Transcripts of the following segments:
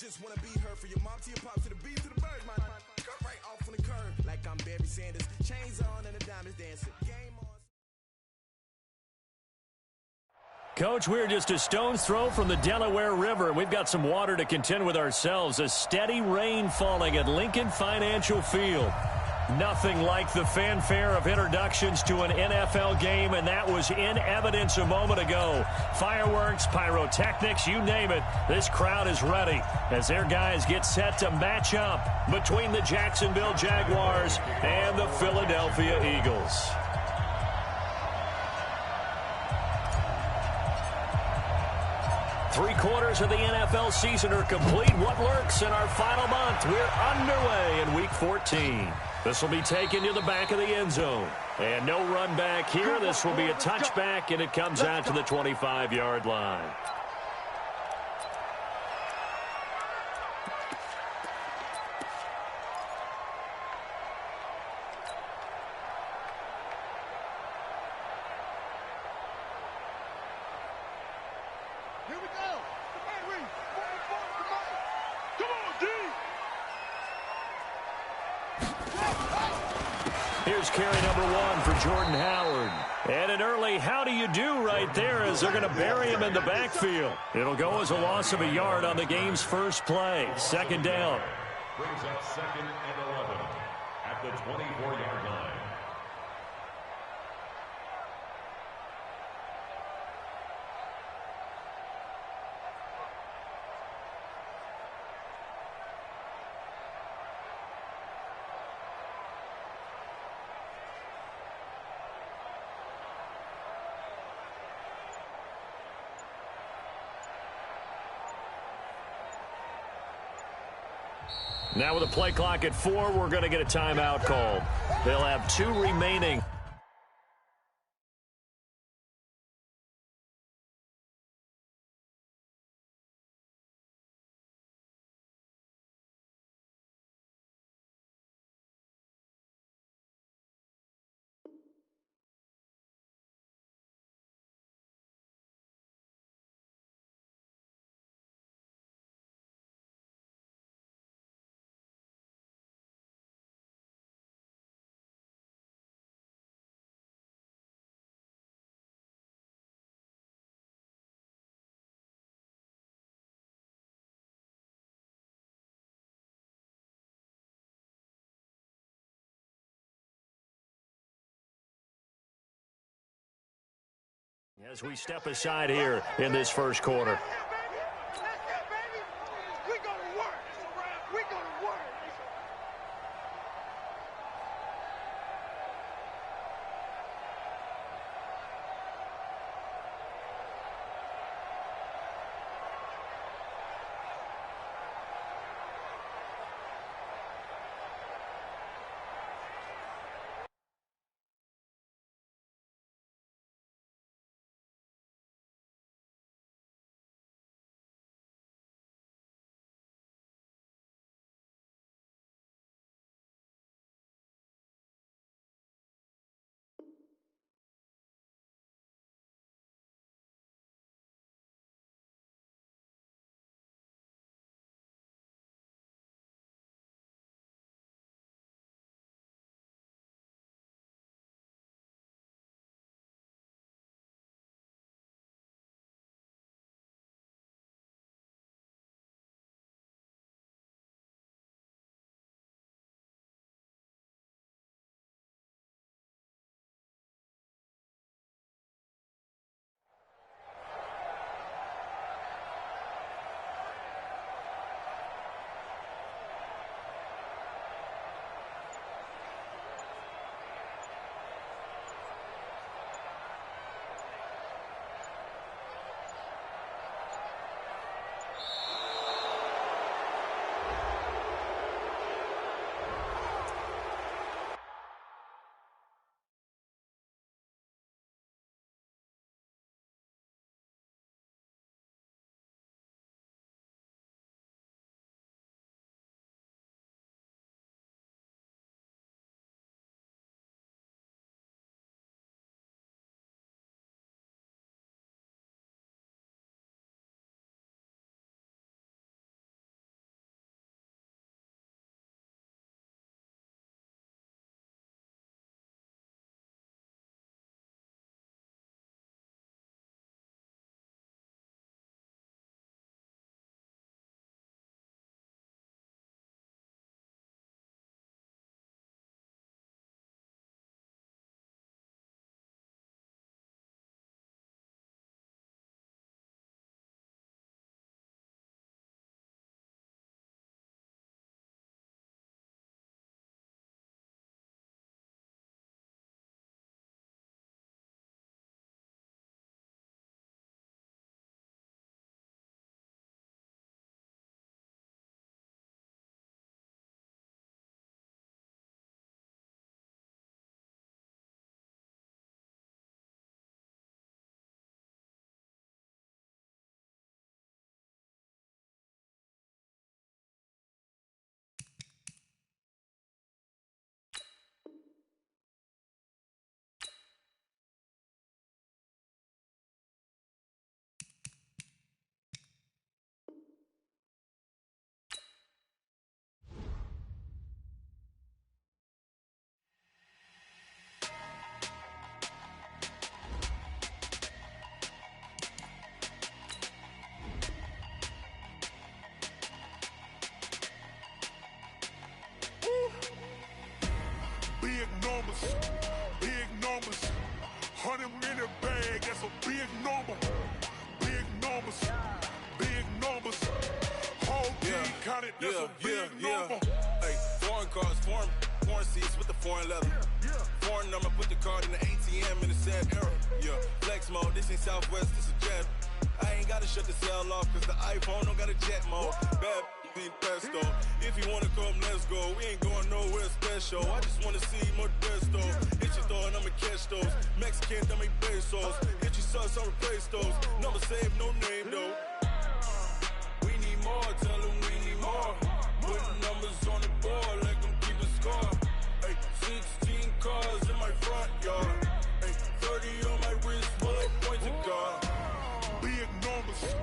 just wanna be her. For your mom to your pop to the beat to the birds, my cut right off on the curb. Like I'm Barry Sanders. Chains on and the diamonds dancing. Game on. Coach, we're just a stone's throw from the Delaware River, and we've got some water to contend with ourselves. A steady rain falling at Lincoln Financial Field. Nothing like the fanfare of introductions to an NFL game, and that was in evidence a moment ago. Fireworks, pyrotechnics, you name it. This crowd is ready as their guys get set to match up between the Jacksonville Jaguars and the Philadelphia Eagles. Three-quarters of the NFL season are complete. What lurks in our final month? We're underway in Week 14. This will be taken to the back of the end zone. And no run back here. This will be a touchback, and it comes out to the 25-yard line. Here we go. Come on, Reese. Come on, D. Here's carry number 1 for Jordan Howard. And an early how do you do right there as they're going to bury him in the backfield. It'll go as a loss of a yard on the game's first play. Second down. Brings up 2nd and 11 at the 24-yard line. Now with a play clock at 4, we're going to get a timeout called. They'll have 2 remaining. As we step aside here in this first quarter. counted, that's a big number. Hey, foreign cars, foreign seats with the foreign leather. Foreign number, put the card in the ATM in the sad era. Yeah, flex mode, this ain't Southwest, this is jet. I ain't gotta shut the cell off, cause the iPhone don't got a jet mode. Bad be pesto. If you wanna come, let's go. We ain't going nowhere special. I just wanna see more Modesto. Hit your door and I'ma catch those. Mexican, dame pesos. Hit your sauce, I'll replace those. Number saved, no name though. We need more, tell them we need more. Putting numbers on the board, let them keep a score. Hey, 16 cars in my front yard. Hey, 30 on my wrist, bullet point to God. Big numbers,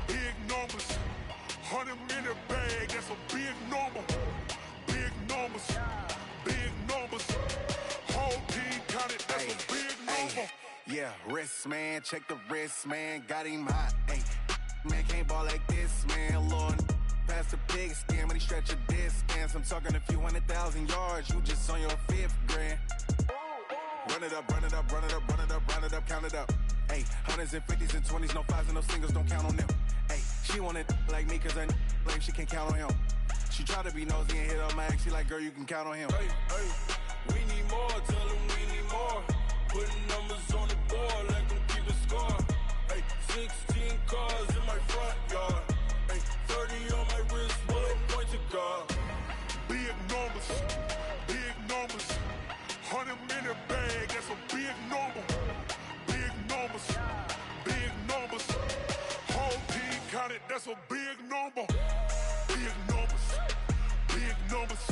big numbers. 100 in the bag, that's a big number. Big numbers, big numbers. Whole team counted, that's a big number. Yeah, wrist man, check the wrist man, got him hot. Hey, man can't ball like this, man. Lord, past the big skin, but he stretch a distance. I'm talking a few 100,000 yards, you just on your 5th grand. Run it up, run it up, run it up, run it up, run it up, count it up. Hey, hundreds and 50s and 20s, no 5s and no singles, don't count on them. Hey, she want it like me, cause I like she can't count on him. She try to be nosy and hit up my ex, she like, girl, you can count on him. Hey, hey, we need more, tell them we need more. Putting numbers on the board, let them keep a score. Hey, 16 cars in my front yard. Hey, 30 on my wrist, bullet point to God. Big numbers, big numbers. 100 in the bag, that's a big number. Big numbers, big numbers. Whole team counted, that's a big number. Big numbers, big numbers.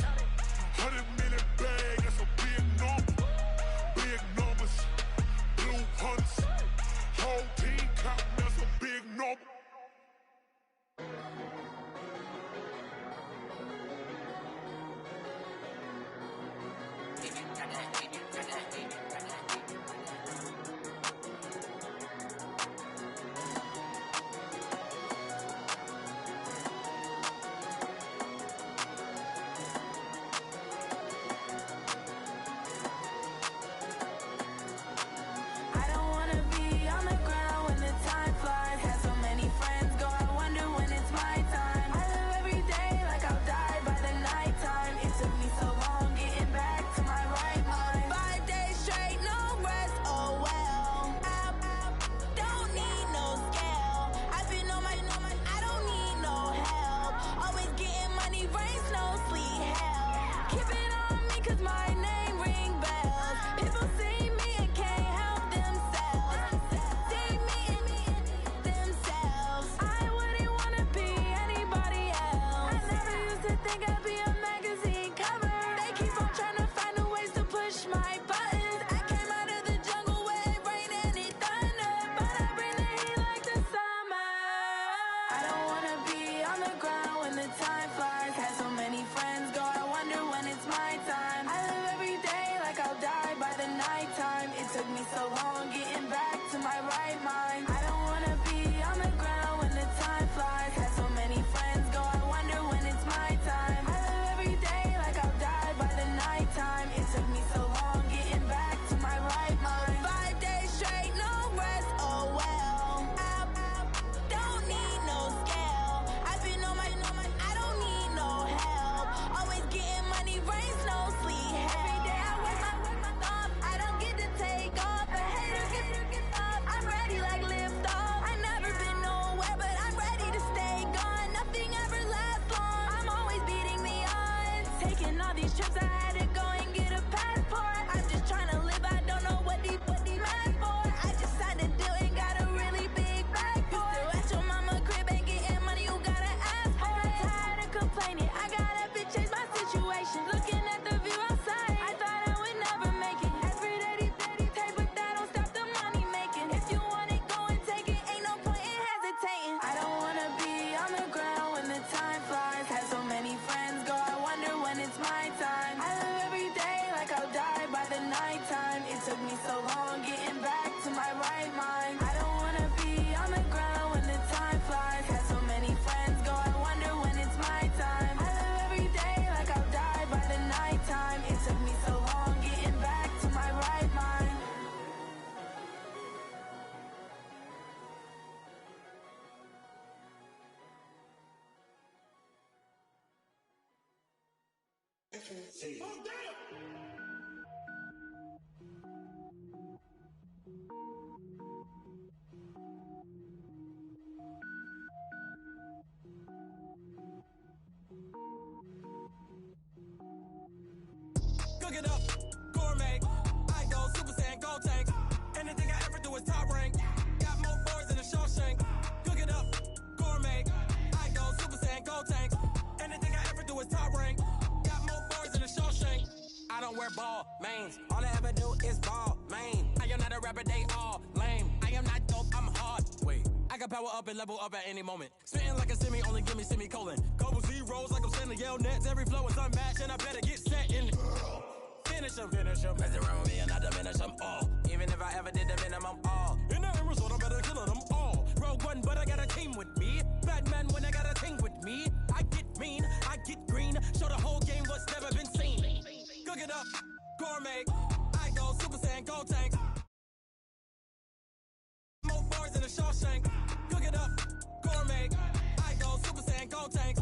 100 in the bag, that's a big number. Big numbers, blue hunts. Whole team counting, that's a big number. Time flies, had so many friends go, I wonder when it's my time. I live every Cook it up, gourmet. I go Super Saiyan, gold tank. Anything I ever do is top rank. Got more boards than a Shawshank. Cook it up, gourmet. I go Super Saiyan, gold tank. Anything I ever do is top rank. Got more boards than a Shawshank. I don't wear ball mains. All I ever do is ball main. I am not a rapper, they all lame. I am not dope, I'm hard. Wait, I can power up and level up at any moment. Spitting like a semi, only give me semicolon. Couple zeros like I'm sending yell nets. Every flow is unmatched and I better get set in. Finish them. Mess around with me and I diminish them all. Even if I ever did the minimum, all. In the end result, I'm better killing them all. Rogue One, but I got a team with me. Batman when I got a team with me. I get mean, I get green. Show the whole game what's never been seen. Cook it up, gourmet. I go Super Saiyan, gold tank. More bars than a Shawshank. Cook it up, gourmet. I go Super Saiyan, gold tank.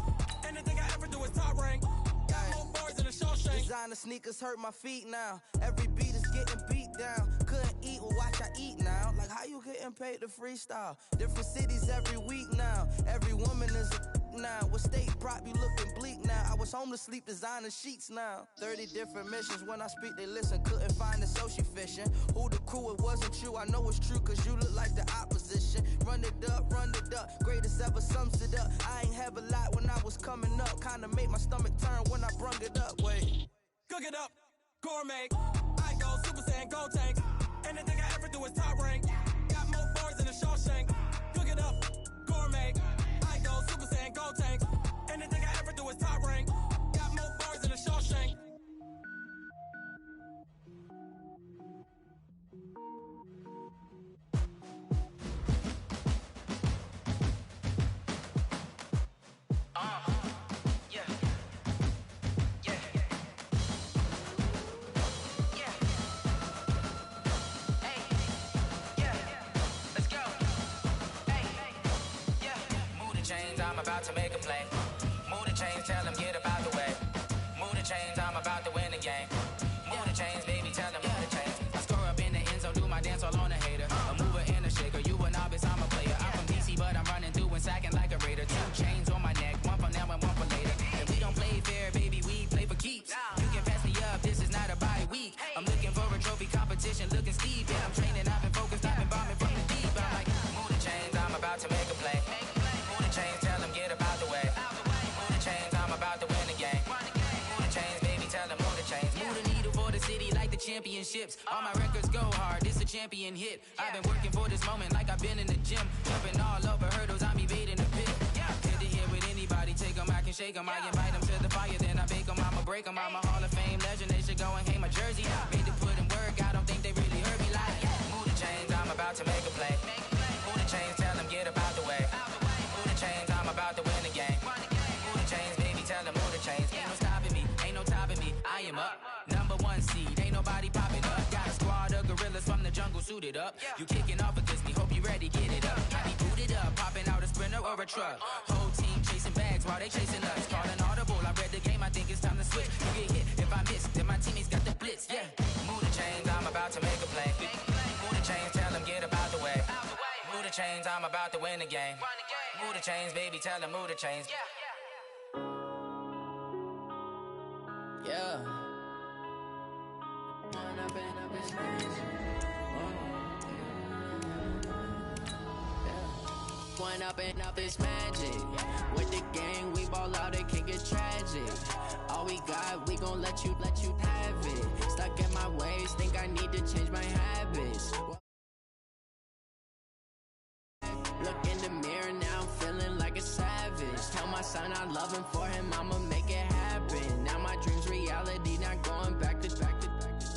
Anything I ever do is top rank. Got more bars than a Shawshank. Designer sneakers hurt my feet now. Every beat is getting beat down. Couldn't eat, well watch I eat now. Like how you getting paid to freestyle? Different cities every week now. Every woman is a now. What state prop you looking bleak now? I was home to sleep designer sheets now. 30 different missions. When I speak they listen. Couldn't find it so she fishing. Who the crew? It wasn't you. I know it's true cause you look like the opposition. Run it up. Greatest ever sums it up. I ain't have a lot when I was coming up. Kinda made my stomach turn when I brung it up. Wait. Cook it up, gourmet. I go Super Saiyan, gold tank. Anything I ever do is top rank. Got more bars than a Shawshank. Cook it up, gourmet. I go Super Saiyan, gold tank. Anything I ever do is top rank. Got more bars than a Shawshank. I'm about to make a play. Move the chains, tell them get about the way. Move the chains, I'm about to win the game. Move the chains, baby, tell them move the chains. I score up in the end zone, do my dance all on a hater. A mover and a shaker, you a novice, I'm a player. I'm from DC, but I'm running through and sacking like a raider. 2 chains on my neck, one for now and one for later. If we don't play fair, baby, we play for keeps. You can pass me up, this is not a bye week. I'm looking for a trophy competition, looking steep. Yeah, I'm training, I've been focused, I've been bombing from the deep. I'm like, move the chains, I'm about to make a play. Move the chains, tell them get about the way. Move the chains, I'm about to win the game. Move the chains, baby, tell them move the chains. Move the needle for the city like the championships. All my records go hard, this a champion hit. I've been working for this moment like I've been in the gym. Jumping all over hurdles, I'm evading the pit. Head to head with anybody, take them, I can shake them. I invite them to the fire, then I bake them, I'ma break them. I'm a Hall of Fame legend, they should go and hang my jersey. Made to put in work, I don't think they really heard me like. Move the chains, I'm about to make a play. Move the chains, tell them get about the way. Move the chains, I'm about to win the game. Move the chains, baby, tell them move the chains. Ain't no stopping me, ain't no topping me. I am up, #1 seed, ain't nobody popping up. Got a squad of gorillas from the jungle suited up. You kicking off against me, hope you ready, get it up. I be booted up, popping out a sprinter or a truck. Whole team chasing bags while they chasing us. Calling audible, I read the game, I think it's time to switch. You get hit, if I miss, then my teammates got the blitz, yeah. Move the chains, I'm about to make a play. Move the chains, tell them get about the way. Move the chains, I'm about to win the game. Move the chains, baby, tell them move the chains. Yeah. One up and up is magic. With the gang, we ball out, it can get tragic. All we got, we gon' let you have it. Stuck in my ways, think I need to change my habits. Look in the mirror, now I'm feeling like a savage. Tell my son I love him, for him I'ma make it happen. Now my dream's reality, not going back to.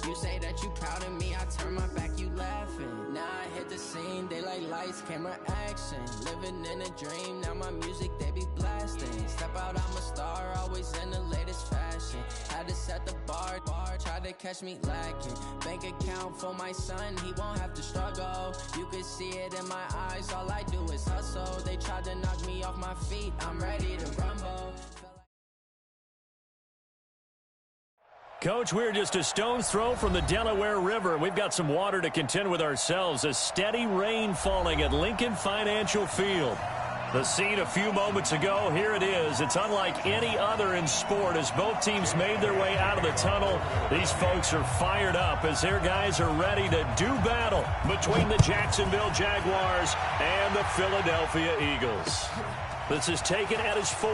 You say that you proud of me, I turn my back, you laughing. Now I hit the scene, they like lights, camera, action. Living in a dream, now my music, they be blasting. Step out, I'm a star, always in the latest fashion. Had to set the bar, try to catch me lacking. Bank account for my son, he won't have to struggle. You can see it in my eyes, all I do is hustle. They tried to knock me off my feet, I'm ready to rumble. Coach, we're just a stone's throw from the Delaware River. We've got some water to contend with ourselves. A steady rain falling at Lincoln Financial Field. The scene a few moments ago, here it is. It's unlike any other in sport as both teams made their way out of the tunnel. These folks are fired up as their guys are ready to do battle between the Jacksonville Jaguars and the Philadelphia Eagles. This is taken at his 4.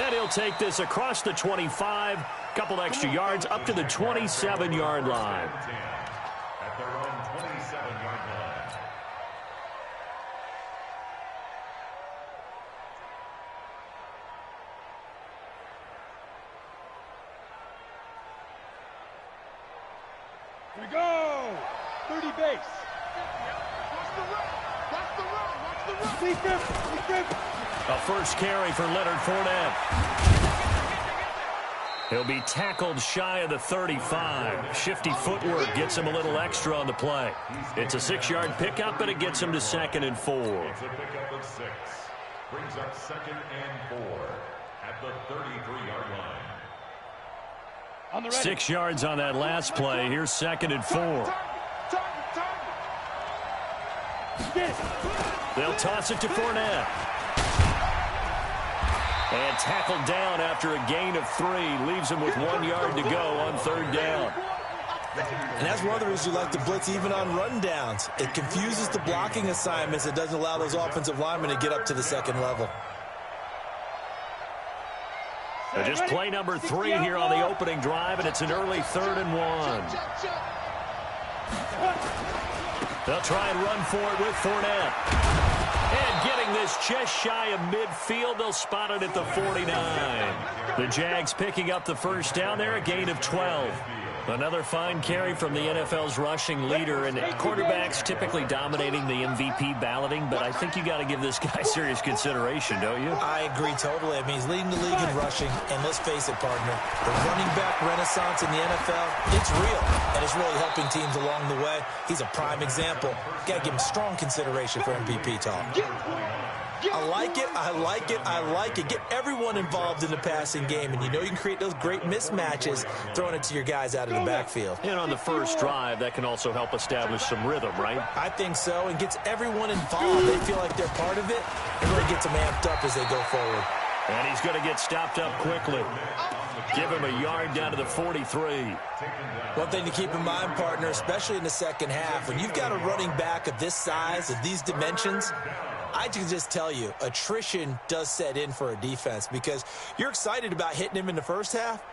And he'll take this across the 25, couple extra yards up to the 27-yard line. At their own 27-yard line. Here we go! 30 base. Watch the run! Watch the run! Watch the run! Defense! A first carry for Leonard Fournette. He'll be tackled shy of the 35. Shifty footwork gets him a little extra on the play. It's a 6-yard pickup, and it gets him to 2nd and 4. It's a pickup of 6. Brings up 2nd and 4 at the 33-yard line. 6 yards on that last play. Here's 2nd and 4. They'll toss it to Fournette. And tackled down after a gain of 3. Leaves him with 1 yard to go on 3rd down. And that's one of the reasons we like to blitz even on rundowns. It confuses the blocking assignments. It doesn't allow those offensive linemen to get up to the 2nd level. So just play number 3 here on the opening drive, and it's an early 3rd and 1. They'll try and run for it with Fournette. And getting this just shy of midfield, they'll spot it at the 49. The Jags picking up the first down there, a gain of 12. Another fine carry from the NFL's rushing leader, and quarterbacks typically dominating the MVP balloting, but I think you got to give this guy serious consideration, don't you? I agree totally. I mean, he's leading the league in rushing, and let's face it, partner, the running back renaissance in the NFL, it's real, and it's really helping teams along the way. He's a prime example. Got to give him strong consideration for MVP talk. I like it, I like it, I like it. Get everyone involved in the passing game, and you know you can create those great mismatches throwing it to your guys out of the backfield. And on the first drive, that can also help establish some rhythm, right? I think so, and gets everyone involved. They feel like they're part of it, and really gets them amped up as they go forward. And he's going to get stopped up quickly. Give him a yard down to the 43. One thing to keep in mind, partner, especially in the second half, when you've got a running back of this size, of these dimensions, I can just tell you, attrition does set in for a defense because you're excited about hitting him in the first half.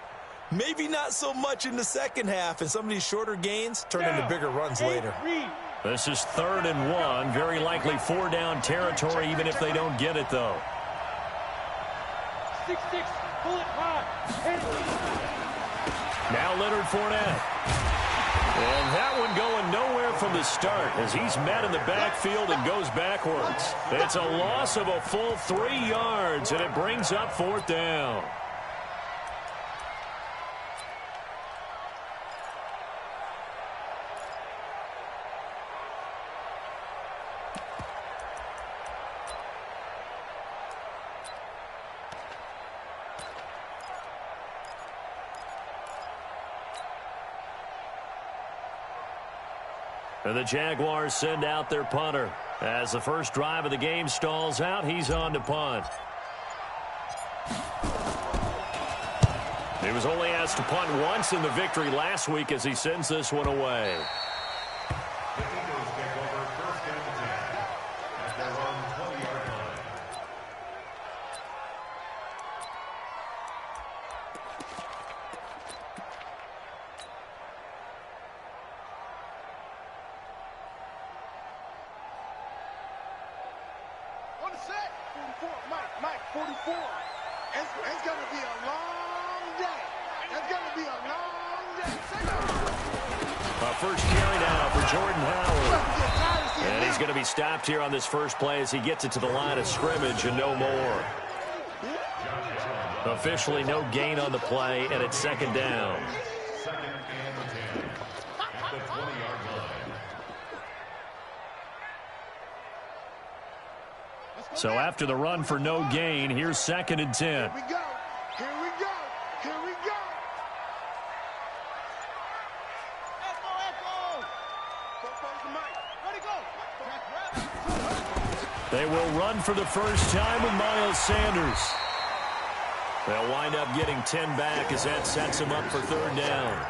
Maybe not so much in the second half, and some of these shorter gains turn into bigger runs later. This is 3rd and 1. Very likely 4-down territory, even if they don't get it, though. 6-6, pull it high. Now Leonard Fournette. And that one going nowhere from the start as he's met in the backfield and goes backwards. It's a loss of a full 3 yards, and it brings up 4th down. And the Jaguars send out their punter. As the first drive of the game stalls out, he's on to punt. He was only asked to punt once in the victory last week as he sends this one away. The Eagles take over 1st and 10 at their own 20-yard line. On the set. 44, Mike, 44. It's going to be a long day. It's going to be a long day. First carry now for Jordan Howard. And he's going to be stopped here on this first play as he gets it to the line of scrimmage and no more. Officially no gain on the play, and it's 2nd down. 2nd and 10 at the 20-yard line. So after the run for no gain, here's 2nd and 10. Here we go. They will run for the first time with Miles Sanders. They'll wind up getting 10 back as that sets them up for third down.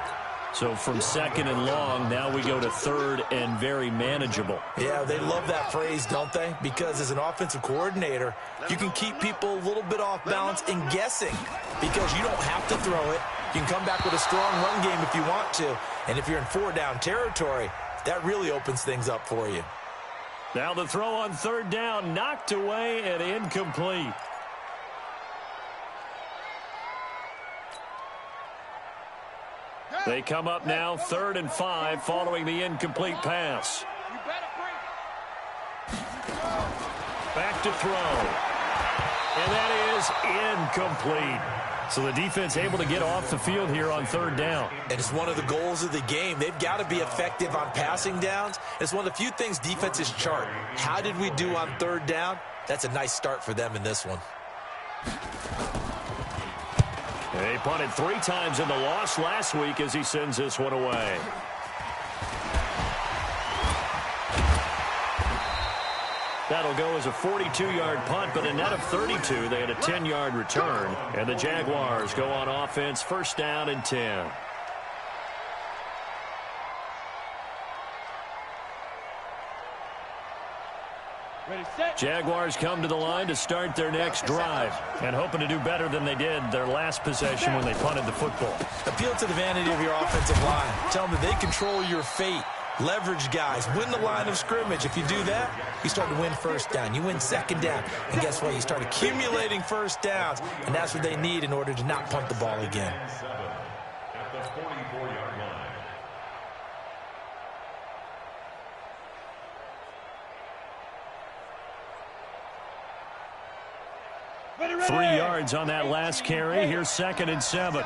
So from second and long, now we go to third and very manageable. Yeah, they love that phrase, don't they? Because as an offensive coordinator, you can keep people a little bit off balance and guessing because you don't have to throw it. You can come back with a strong run game if you want to. And if you're in 4-down territory, that really opens things up for you. Now the throw on third down, knocked away and incomplete. They come up now 3rd and 5 following the incomplete pass. Back to throw. And that is incomplete. So the defense able to get off the field here on third down. And it's one of the goals of the game. They've got to be effective on passing downs. It's one of the few things defenses chart. How did we do on third down? That's a nice start for them in this one. They punted 3 times in the loss last week as he sends this one away. That'll go as a 42-yard punt, but a net of 32. They had a 10-yard return, and the Jaguars go on offense, first down and 10. Jaguars come to the line to start their next drive and hoping to do better than they did their last possession when they punted the football. Appeal to the vanity of your offensive line. Tell them that they control your fate. Leverage guys. Win the line of scrimmage. If you do that, you start to win first down. You win second down. And guess what? You start accumulating first downs. And that's what they need in order to not punt the ball again. At the 44-yard line. 3 yards on that last carry. Here's 2nd and 7.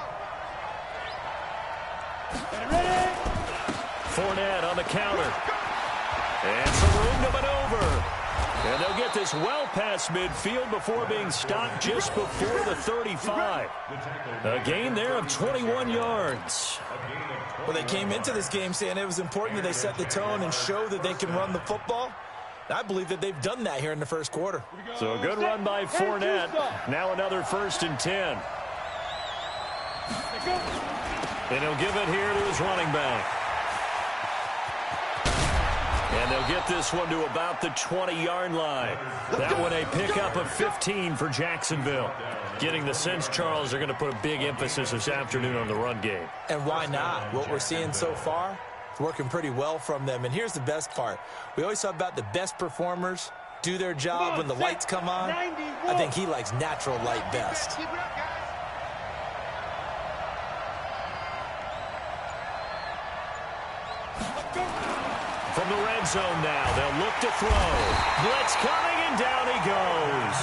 Fournette on the counter. And some room to maneuver. And they'll get this well past midfield before being stopped just before the 35. A gain there of 21 yards. Well, they came into this game saying it was important that they set the tone and show that they can run the football. I believe that they've done that here in the first quarter. So a good run by Fournette. Now another 1st and 10. And he'll give it here to his running back. And they'll get this one to about the 20-yard line. That one a pickup of 15 for Jacksonville. Getting the sense, Charles, they're going to put a big emphasis this afternoon on the run game. And why not? What we're seeing so far, it's working pretty well from them. And here's the best part. We always talk about the best performers do their job when the lights come on. I think he likes natural light best. From the red zone now, they'll look to throw. Blitz coming, and down he goes.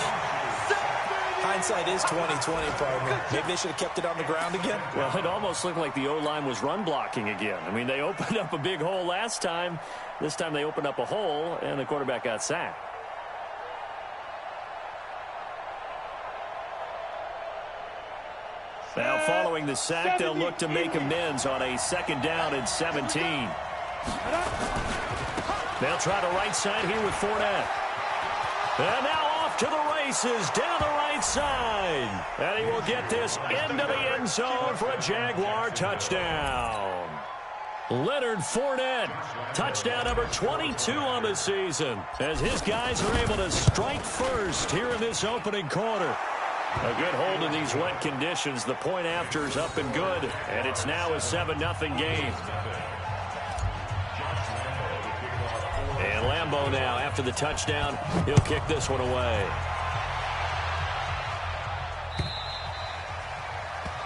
Hindsight is 20/20, partner. Maybe they should have kept it on the ground again. Well, it almost looked like the O-line was run blocking again. I mean, they opened up a big hole last time. This time they opened up a hole, and the quarterback got sacked. Now, following the sack, they'll look to make amends on a 2nd down and 17. They'll try the right side here with Fournette. And now off to the races down the right side. And he will get this into the end zone for a Jaguar touchdown. Leonard Fournette, touchdown number 22 on the season, as his guys are able to strike first here in this opening quarter. A good hold in these wet conditions. The point after is up and good, and it's now a 7-0 game. And Lambeau now, after the touchdown, he'll kick this one away.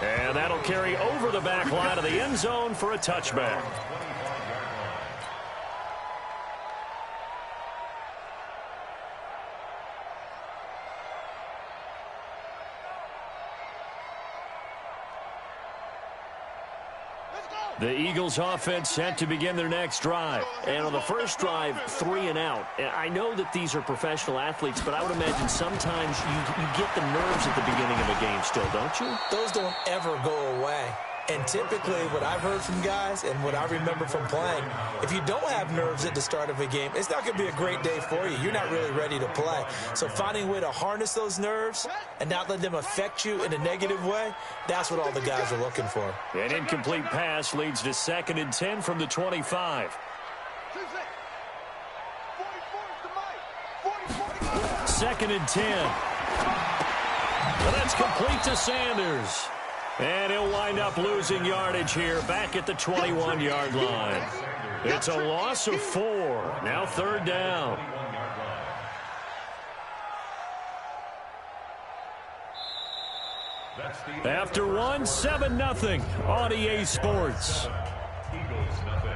And that'll carry over the back line of the end zone for a touchback. The Eagles offense set to begin their next drive. And on the first drive, 3 and out. And I know that these are professional athletes, but I would imagine sometimes you get the nerves at the beginning of a game still, don't you? Those don't ever go away. And typically what I've heard from guys and what I remember from playing, if you don't have nerves at the start of a game, it's not going to be a great day for you. You're not really ready to play. So finding a way to harness those nerves and not let them affect you in a negative way, that's what all the guys are looking for. An incomplete pass leads to 2nd and 10 from the 25. 2nd and 10. Well, that's complete to Sanders. And he'll wind up losing yardage here back at the 21-yard line. It's a loss of 4. Now 3rd down. After 1, 7-0 on EA Sports. Eagles nothing.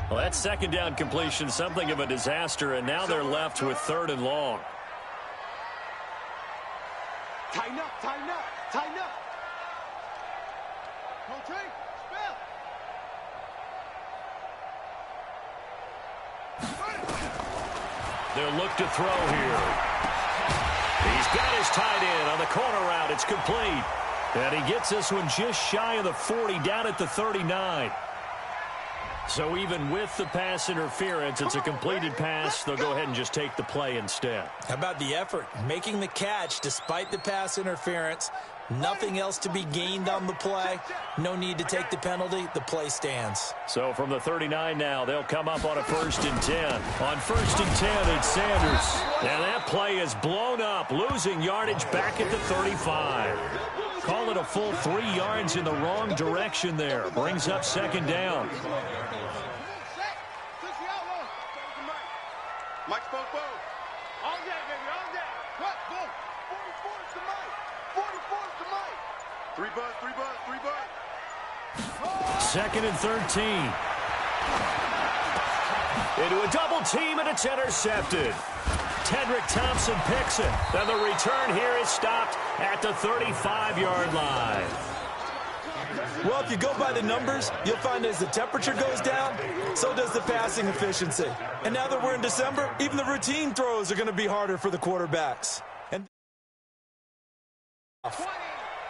Well, that 2nd down completion, something of a disaster, and now they're left with 3rd and long. Tighten up, tighten up, tighten up. Coach, spell. They'll look to throw here. He's got his tight end on the corner route. It's complete. And he gets this one just shy of the 40, down at the 39. So even with the pass interference, it's a completed pass. They'll go ahead and just take the play instead. How about the effort? Making the catch despite the pass interference. Nothing else to be gained on the play. No need to take the penalty. The play stands. So from the 39 now, they'll come up on a 1st and 10. On 1st and 10, it's Sanders. And that play is blown up, losing yardage back at the 35. Call it a full 3 yards in the wrong direction there. Brings up 2nd down. Mike spoke both. All day, baby, all day. What? Boom. 44 is the mic. 44 is the mic. 3 butts, 3 butts, 3 butts. 2nd and 13. Into a double team, and it's intercepted. Tedrick Thompson picks it. And the return here is stopped at the 35-yard line. Well, if you go by the numbers, you'll find as the temperature goes down, so does the passing efficiency. And now that we're in December, even the routine throws are going to be harder for the quarterbacks. And 20.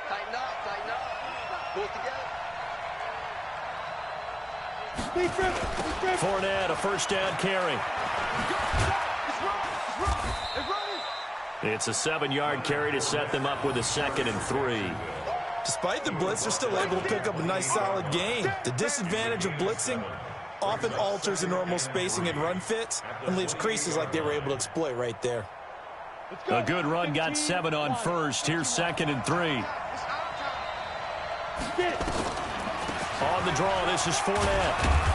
Tighten up. Pull together. Fournette, a 1st down carry. It's a 7-yard carry to set them up with a 2nd and 3. Despite the blitz, they're still able to pick up a nice solid gain. The disadvantage of blitzing often alters the normal spacing and run fits and leaves creases like they were able to exploit right there. A good run got 7 on 1st. Here's 2nd and 3. On the draw, this is Fournette.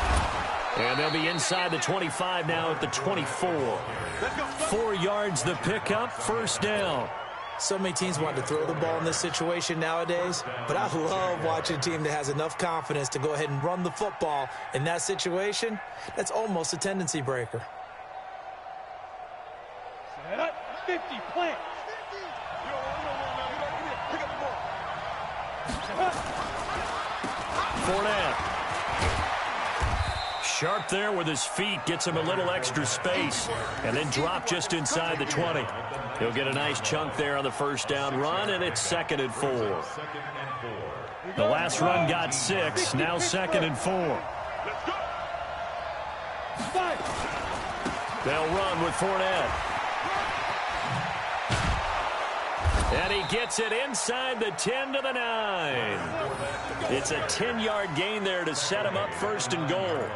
And they'll be inside the 25 now at the 24. 4 yards the pickup, 1st down. So many teams want to throw the ball in this situation nowadays, but I love watching a team that has enough confidence to go ahead and run the football. In that situation, that's almost a tendency breaker. 50, plant. Fournette. Sharp there with his feet, gets him a little extra space, and then drop just inside the 20. He'll get a nice chunk there on the 1st down run, and it's 2nd and 4. The last run got 6, now 2nd and 4. They'll run with Fournette. And he gets it inside the 10 to the 9. It's a 10-yard gain there to set him up 1st and goal.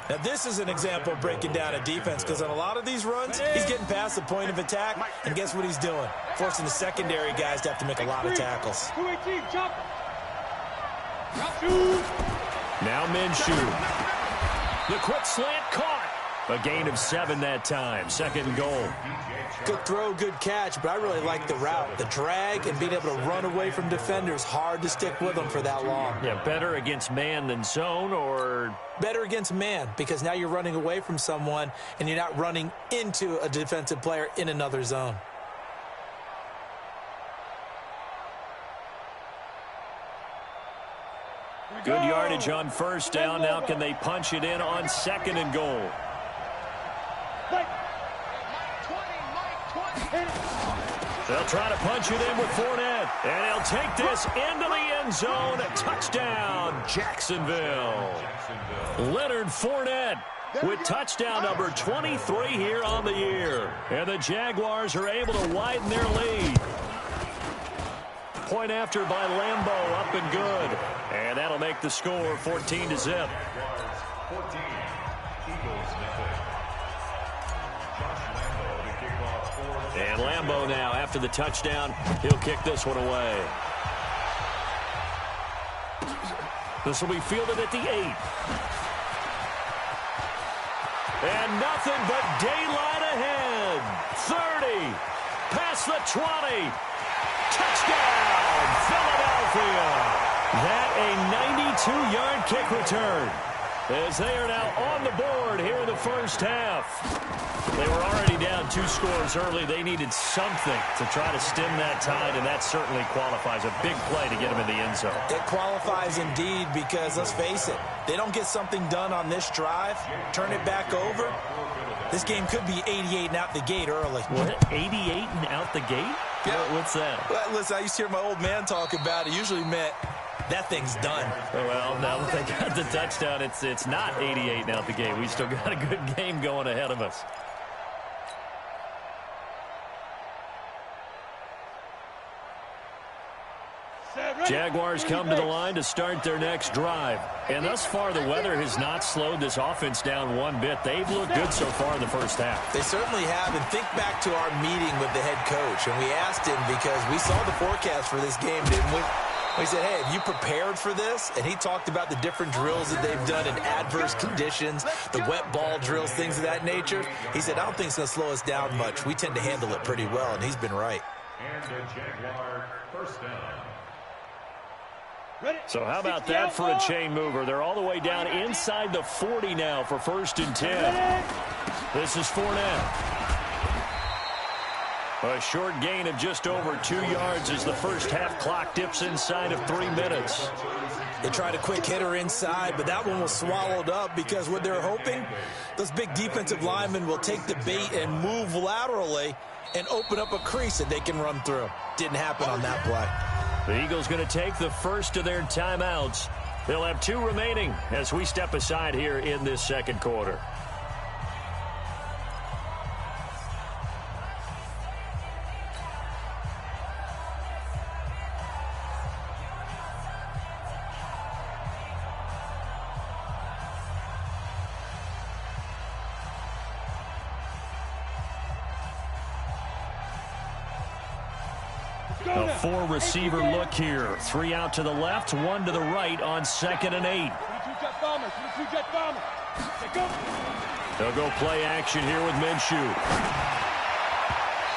Now, this is an example of breaking down a defense, because on a lot of these runs, he's getting past the point of attack, and guess what he's doing? Forcing the secondary guys to have to make a lot of tackles. 218, jump. Now Minshew. The quick slant caught. A gain of 7 that time. 2nd and goal. Good throw, good catch, but I really like the route. The drag and being able to run away from defenders, hard to stick with them for that long. Yeah, better against man than zone, or? Better against man, because now you're running away from someone and you're not running into a defensive player in another zone. yardage on first down. Now can they punch it in on second and goal? They'll try to punch it in with Fournette. And he'll take this into the end zone. Touchdown, Jacksonville. Leonard Fournette with touchdown number 23 here on the year. And the Jaguars are able to widen their lead. Point after by Lambeau, up and good. And that'll make the score 14-0. And Lambeau now, after the touchdown, he'll kick this one away. This will be fielded at the 8. And nothing but daylight ahead. 30, past the 20. Touchdown, Philadelphia. That a 92-yard kick return, as they are now on the board here in the first half. They were already down 2 scores early. They needed something to try to stem that tide, and that certainly qualifies. A big play to get them in the end zone. It qualifies indeed because, let's face it, they don't get something done on this drive, turn it back over, this game could be 88 and out the gate early. What? 88 and out the gate? Yeah. What's that? Well, listen, I used to hear my old man talk about it. Usually meant that thing's done. Well, now that they got the touchdown, it's not 88 and out the gate. We still got a good game going ahead of us. Jaguars come to the line to start their next drive. And thus far, the weather has not slowed this offense down one bit. They've looked good so far in the first half. They certainly have. And think back to our meeting with the head coach. And we asked him, because we saw the forecast for this game, didn't we? We said, hey, have you prepared for this? And he talked about the different drills that they've done in adverse conditions, the wet ball drills, things of that nature. He said, I don't think it's going to slow us down much. We tend to handle it pretty well, and he's been right. And the Jaguar first down. So how about that for a chain mover? They're all the way down inside the 40 now for 1st and 10. This is Fournette. A short gain of just over 2 yards as the first half clock dips inside of 3 minutes. They tried a quick hitter inside, but that one was swallowed up because what they're hoping, those big defensive linemen will take the bait and move laterally and open up a crease that they can run through. Didn't happen on that play. The Eagles going to take the first of their timeouts. They'll have 2 remaining as we step aside here in this second quarter. A 4-receiver look here. 3 out to the left, 1 to the right on 2nd and 8. They'll go play action here with Minshew.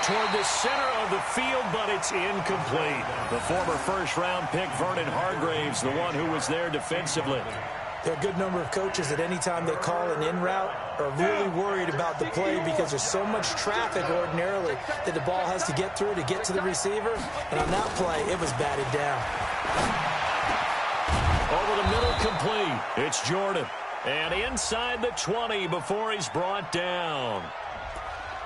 Toward the center of the field, but it's incomplete. The former first-round pick, Vernon Hargreaves, the one who was there defensively. There are a good number of coaches that any time they call an in route are really worried about the play because there's so much traffic ordinarily that the ball has to get through to get to the receiver. And on that play, it was batted down. Over the middle, complete. It's Jordan. And inside the 20 before he's brought down.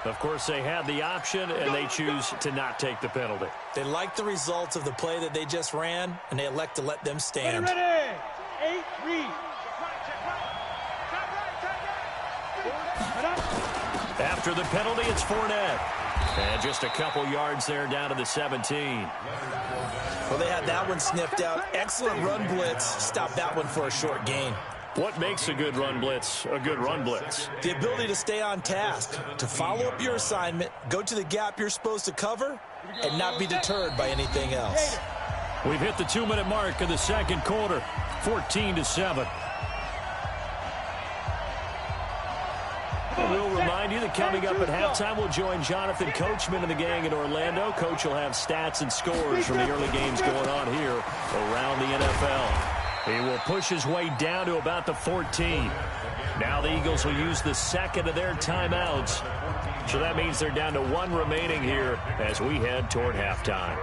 Of course, they had the option, and they choose to not take the penalty. They like the results of the play that they just ran, and they elect to let them stand. Ready. 8, read. After the penalty, it's Fournette. And just a couple yards there down to the 17. Well, they had that one sniffed out. Excellent run blitz. Stopped that one for a short gain. What makes a good run blitz a good run blitz? The ability to stay on task, to follow up your assignment, go to the gap you're supposed to cover, and not be deterred by anything else. We've hit the 2-minute mark of the second quarter, 14-7. We'll remind you that coming up at halftime, we'll join Jonathan Coachman and the gang in Orlando. Coach will have stats and scores from the early games going on here around the NFL. He will push his way down to about the 14. Now the Eagles will use the second of their timeouts. So that means they're down to 1 remaining here as we head toward halftime.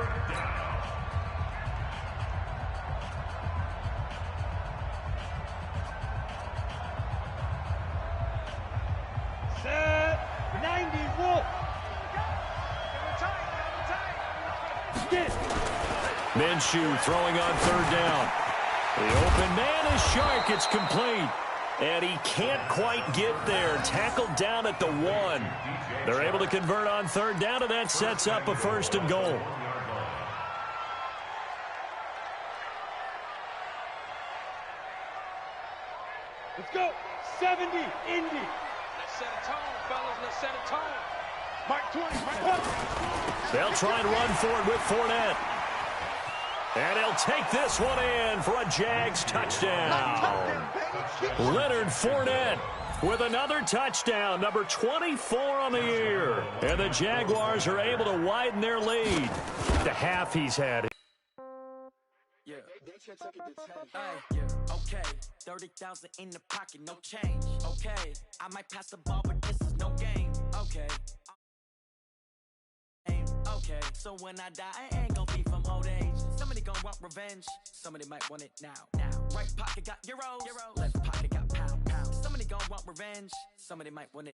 Minshew throwing on third down. The open man is Shark. It's complete. And he can't quite get there. Tackled down at the 1. They're able to convert on third down, and that sets up a 1st and goal. Let's go. 70, Indy. Let's set a tone, fellas. Let's set a tone. Mark 20, Mark 20. They'll try and run for it with Fournette. And he'll take this one in for a Jags touchdown. Leonard Fournette with another touchdown, number 24 on the year. And the Jaguars are able to widen their lead. The half he's had. Yeah. Okay. 30,000 in the pocket, no change. Okay. I might pass the ball, but this is no game. Okay. Okay. So when I die, I ain't gonna be from old age. Somebody gonna want revenge. Somebody might want it now. Right pocket got euros. Left pocket got pound. Somebody gonna want revenge. Somebody might want it.